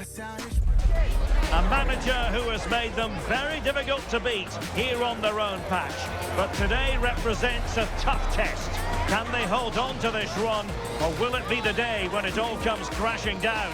A manager who has made them very difficult to beat here on their own patch. But today represents a tough test. Can they hold on to this run, or will it be the day when it all comes crashing down?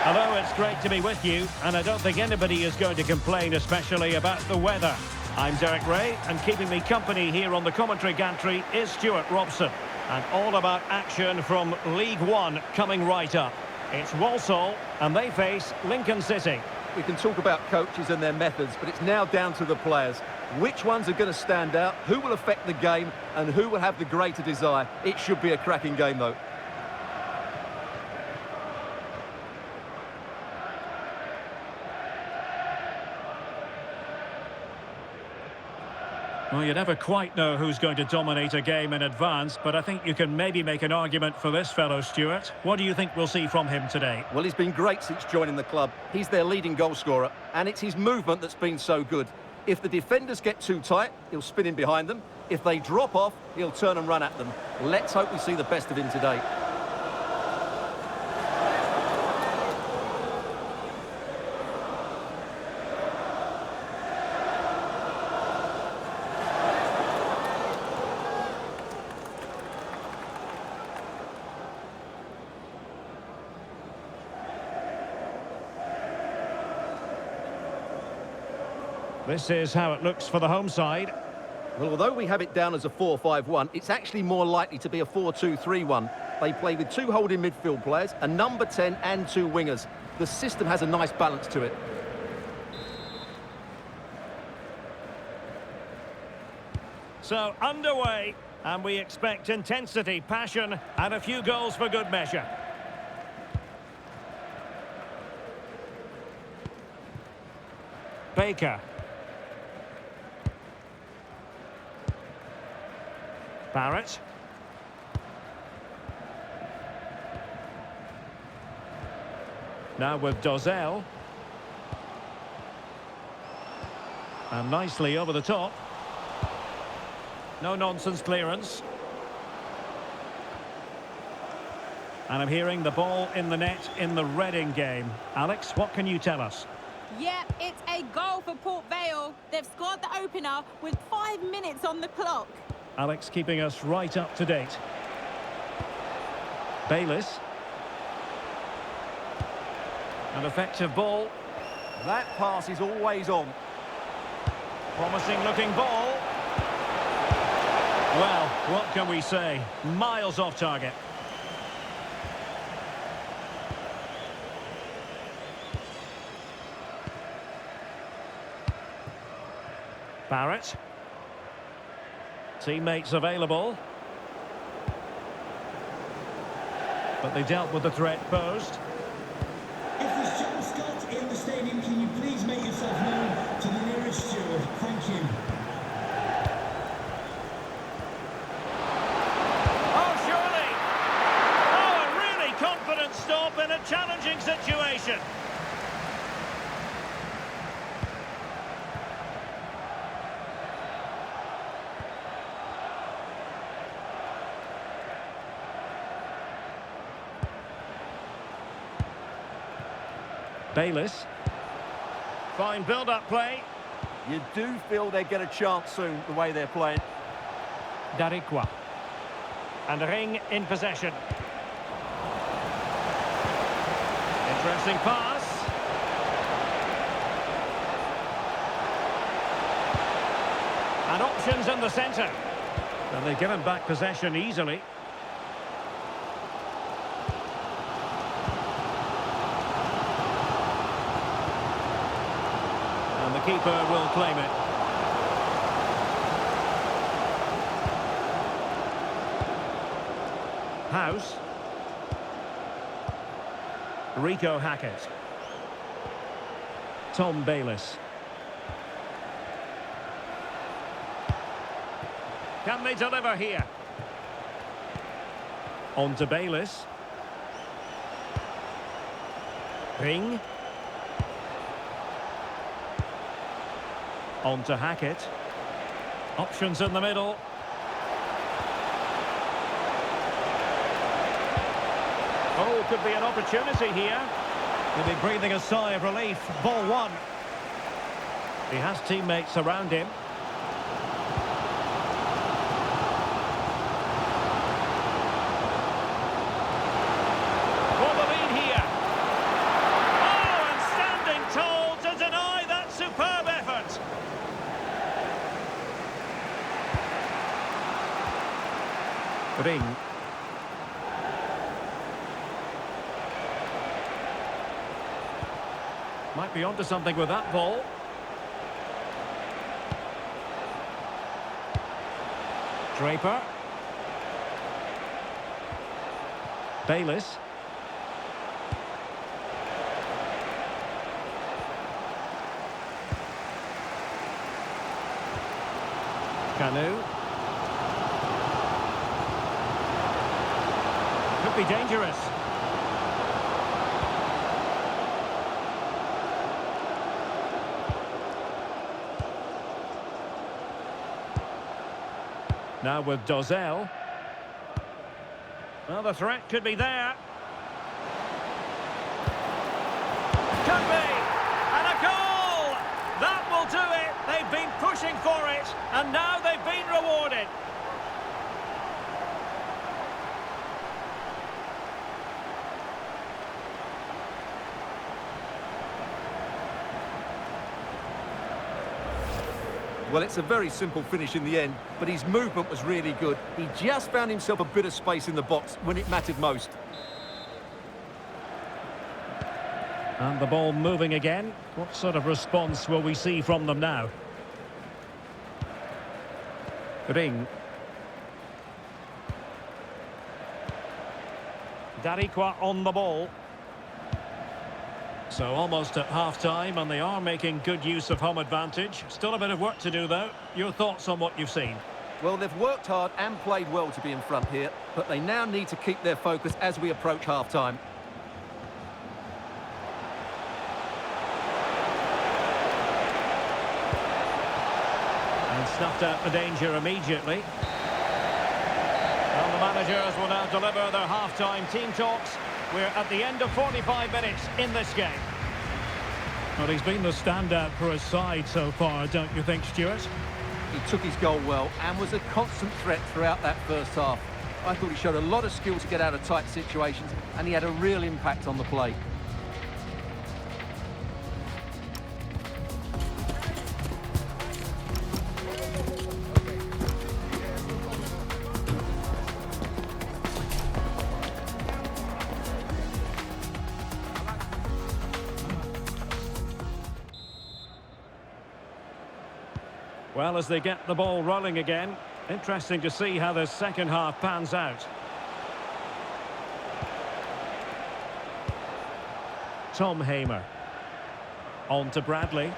Hello, it's great to be with you, and I don't think anybody is going to complain, especially about the weather. I'm Derek Ray, and keeping me company here on the commentary gantry is Stuart Robson. And all about action from League One coming right up. It's Walsall, and they face Lincoln City. We can talk about coaches and their methods, but it's now down to the players. Which ones are going to stand out, who will affect the game, and who will have the greater desire? It should be a cracking game, though. Well, you never quite know who's going to dominate a game in advance, but I think you can maybe make an argument for this fellow, Stuart. What do you think we'll see from him today? Well, he's been great since joining the club. He's their leading goal scorer, and it's his movement that's been so good. If the defenders get too tight, he'll spin in behind them. If they drop off, he'll turn and run at them. Let's hope we see the best of him today. This is how it looks for the home side. Well, although we have it down as a 4-5-1, it's actually more likely to be a 4-2-3-1. They play with two holding midfield players, a number 10 and two wingers. The system has a nice balance to it. So, underway, and we expect intensity, passion, and a few goals for good measure. Baker. Barrett. Now with Dozell. And nicely over the top. No-nonsense clearance. And I'm hearing the ball in the net in the Reading game. Alex, what can you tell us? Yep, it's a goal for Port Vale. They've scored the opener with 5 minutes on the clock. Alex keeping us right up to date. Bayliss. An effective ball. That pass is always on. Promising looking ball. Well, what can we say? Miles off target. Barrett. Teammates available. But they dealt with the threat posed. If there's John Scott in the stadium, can you please make yourself known to the nearest steward? Thank you. Oh, surely! Oh, a really confident stop in a challenging situation. Bayliss. Fine build-up play. You do feel they get a chance soon, the way they're playing. Darikwa. And Ring in possession. Interesting pass. And options in the centre. And they've given back possession easily. And the keeper will claim it. House. Rico Hackett. Tom Bayliss. Can they deliver here? On to Bayliss. Ring. On to Hackett. Options in the middle. Oh, could be an opportunity here. He'll be breathing a sigh of relief. Ball one. He has teammates around him. For the lead here. Oh, and standing tall to deny that superb effort. Ring. Might be onto something with that ball. Draper. Bayliss. Canu. Could be dangerous. Now with Dozzell. Well, the threat could be there. Could be! And a goal! That will do it! They've been pushing for it, and now they've been rewarded. Well, it's a very simple finish in the end, but his movement was really good. He just found himself a bit of space in the box when it mattered most. And the ball moving again. What sort of response will we see from them now? Ring. Darikwa on the ball. So almost at half-time, and they are making good use of home advantage. Still a bit of work to do, though. Your thoughts on what you've seen? Well, they've worked hard and played well to be in front here, but they now need to keep their focus as we approach half-time. And snuffed out the danger immediately. Well, the managers will now deliver their half-time team talks. We're at the end of 45 minutes in this game. Well, he's been the standout for his side so far, don't you think, Stuart? He took his goal well and was a constant threat throughout that first half. I thought he showed a lot of skill to get out of tight situations, and he had a real impact on the play. Well, as they get the ball rolling again, interesting to see how the second half pans out. Tom Hamer. On to Bradley.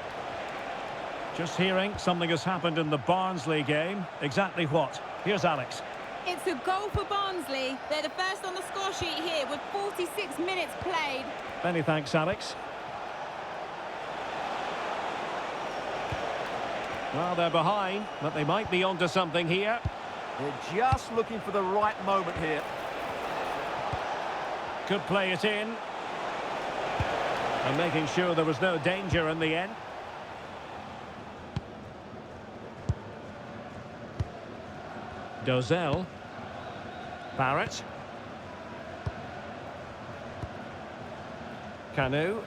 Just hearing something has happened in the Barnsley game. Exactly what? Here's Alex. It's a goal for Barnsley. They're the first on the score sheet here with 46 minutes played. Many thanks, Alex. Well, they're behind, but they might be onto something here. They're just looking for the right moment here. Could play it in. And making sure there was no danger in the end. Dozzell. Barrett. Canu.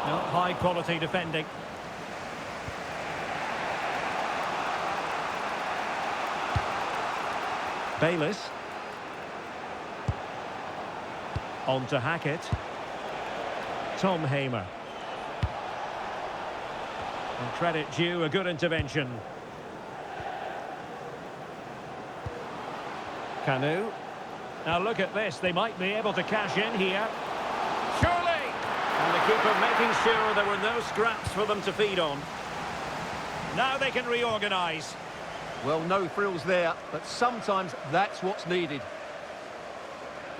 No, high quality defending. Bayliss. On to Hackett. Tom Hamer. And credit due, a good intervention. Canu. Now look at this, they might be able to cash in here. Surely! And the keeper making sure there were no scraps for them to feed on. Now they can reorganise. Well, no frills there, but sometimes that's what's needed.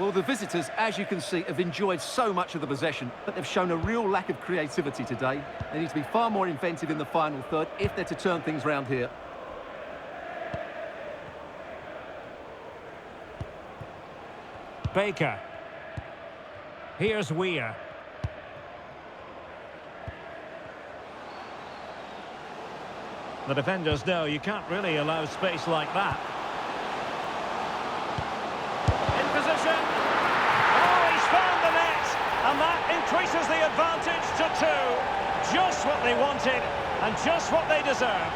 Well, the visitors, as you can see, have enjoyed so much of the possession, but they've shown a real lack of creativity today. They need to be far more inventive in the final third if they're to turn things round here. Baker. Here's Weir. The defenders know you can't really allow space like that. In position. Oh, he's found the net. And that increases the advantage to 2. Just what they wanted and just what they deserve.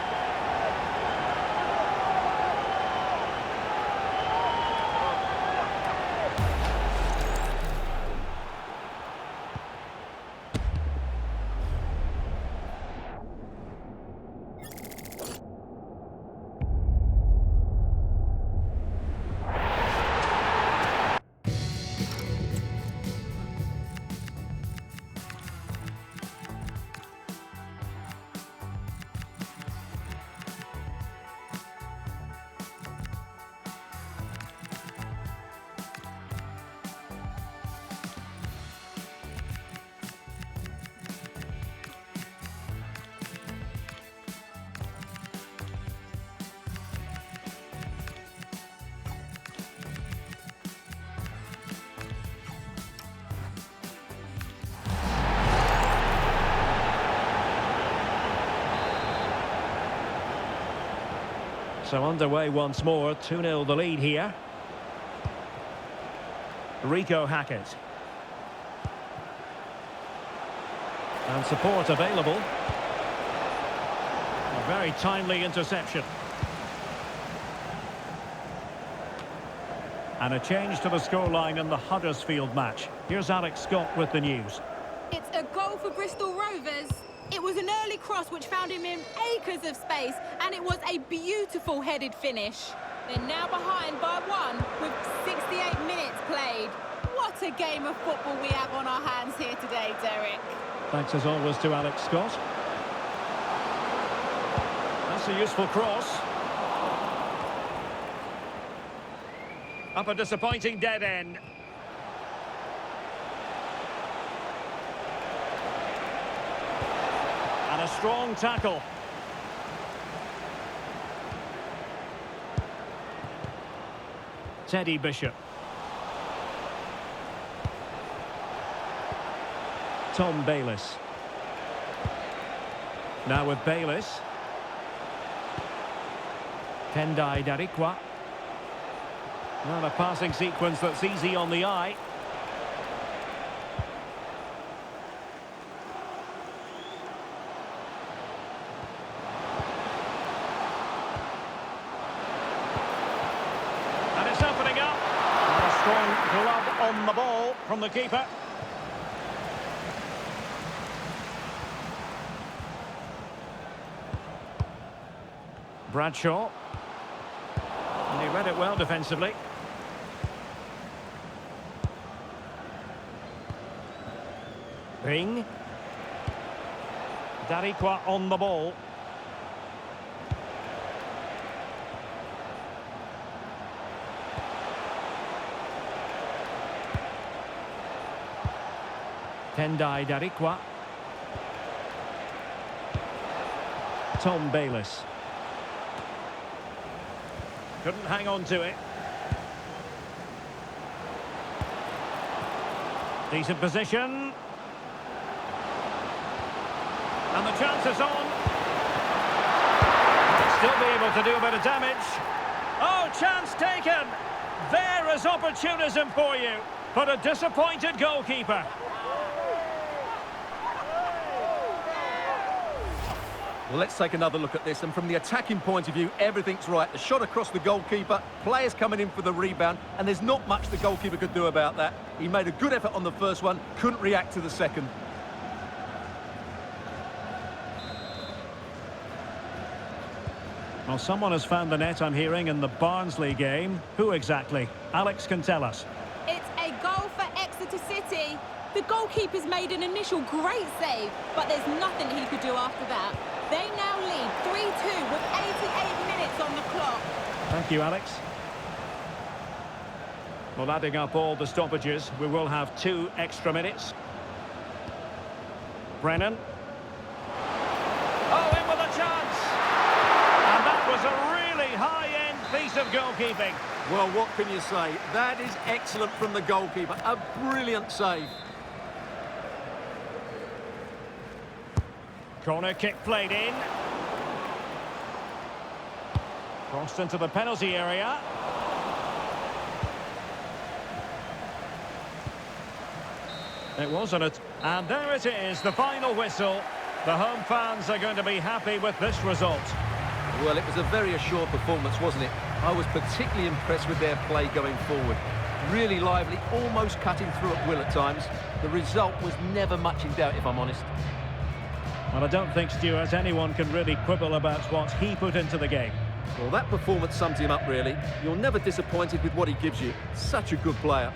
So underway once more, 2-0 the lead here. Rico Hackett. And support available. A very timely interception. And a change to the scoreline in the Huddersfield match. Here's Alex Scott with the news. It's a goal for Bristol Rovers. It was an early cross which found him in acres of space, and it was a beautiful headed finish. They're now behind by 1 with 68 minutes played. What a game of football we have on our hands here today, Derek. Thanks as always to Alex Scott. That's a useful cross. Up a disappointing dead end. And a strong tackle. Teddy Bishop. Tom Bayliss. Now with Bayliss. Tendai Darikwa. Not a passing sequence that's easy on the eye. And it's opening up. And a strong glove on the ball from the keeper. Bradshaw. And he read it well defensively. Bing. Darikwa on the ball. Tendai Darikwa. Tom Bayliss. Couldn't hang on to it. Decent position. And the chance is on. Might still be able to do a bit of damage. Oh, chance taken. There is opportunism for you. But a disappointed goalkeeper. Well, let's take another look at this, and from the attacking point of view, everything's right. The shot across the goalkeeper, players coming in for the rebound, and there's not much the goalkeeper could do about that. He made a good effort on the first one, couldn't react to the second. Well, someone has found the net, I'm hearing, in the Barnsley game. Who exactly? Alex can tell us. It's a goal for Exeter City. The goalkeeper's made an initial great save, but there's nothing he could do after that. They now lead 3-2 with 88 minutes on the clock. Thank you, Alex. Well, adding up all the stoppages, we will have 2 extra minutes. Brennan. Oh, in with a chance! And that was a really high-end piece of goalkeeping. Well, what can you say? That is excellent from the goalkeeper. A brilliant save. Corner kick played in. Crossed into the penalty area. It wasn't it. And there it is, the final whistle. The home fans are going to be happy with this result. Well, it was a very assured performance, wasn't it? I was particularly impressed with their play going forward. Really lively, almost cutting through at will at times. The result was never much in doubt, if I'm honest. Well, I don't think, Stuart, anyone can really quibble about what he put into the game. Well, that performance sums him up, really. You're never disappointed with what he gives you. Such a good player.